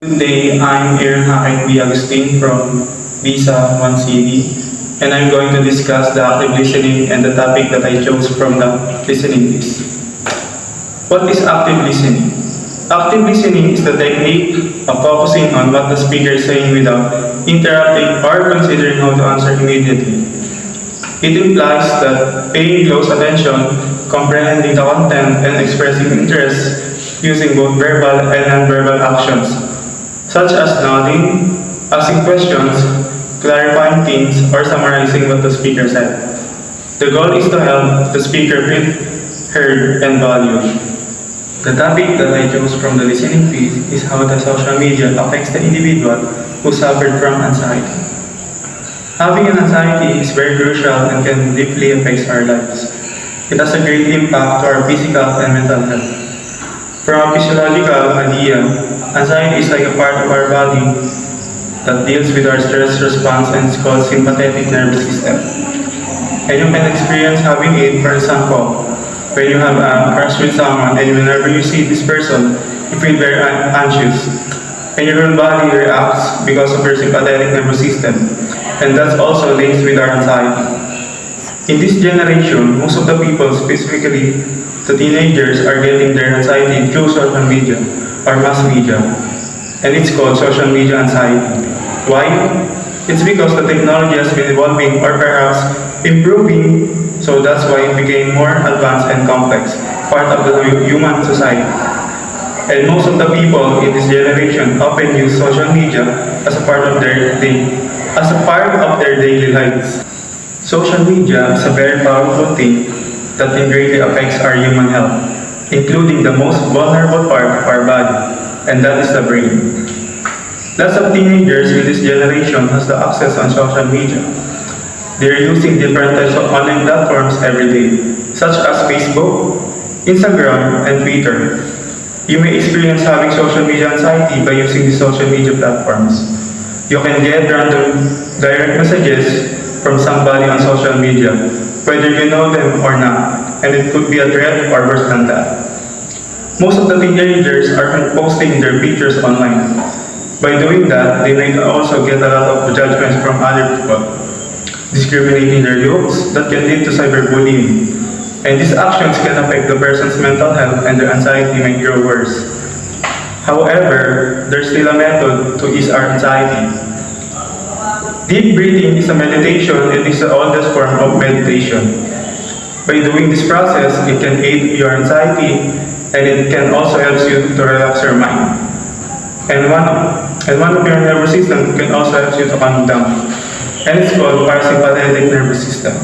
Good day, I'm Aaron Hakim B. Agustin from Visa 1CD, and I'm going to discuss the active listening and the topic that I chose from the listening list. What is active listening? Active listening is the technique of focusing on what the speaker is saying without interrupting or considering how to answer immediately. It implies that paying close attention, comprehending the content, and expressing interest using both verbal and nonverbal actions, such as nodding, asking questions, clarifying things, or summarizing what the speaker said. The goal is to help the speaker feel heard and valued. The topic that I chose from the listening piece is how the social media affects the individual who suffered from anxiety. Having an anxiety is very crucial and can deeply affect our lives. It has a great impact to our physical and mental health. From a physiological idea, anxiety is like a part of our body that deals with our stress response and is called sympathetic nervous system. And you can experience having it, for example, when you have a crush with someone and whenever you see this person, you feel very anxious. And your whole body reacts because of your sympathetic nervous system. And that's also linked with our anxiety. In this generation, most of the people, specifically the teenagers, are getting their anxiety through social media or mass media, and it's called social media anxiety. Why? It's because the technology has been evolving or perhaps improving, so that's why it became more advanced and complex, part of the human society. And most of the people in this generation often use social media as a part of their daily lives. Social media is a very powerful thing that greatly affects our human health, including the most vulnerable part of our body, and that is the brain. Lots of teenagers in this generation has the access on social media. They are using different types of online platforms every day, such as Facebook, Instagram, and Twitter. You may experience having social media anxiety by using the social media platforms. You can get random direct messages from somebody on social media, whether you know them or not, and it could be a threat or worse than that. Most of the teenagers are posting their pictures online. By doing that, they might also get a lot of judgments from other people, discriminating their looks that can lead to cyberbullying. And these actions can affect the person's mental health and their anxiety might grow worse. However, there's still a method to ease our anxiety. Deep breathing is a meditation. It is the oldest form of meditation. By doing this process, it can aid your anxiety and it can also help you to relax your mind. And one of your nervous system can also help you to calm down. And it's called parasympathetic nervous system.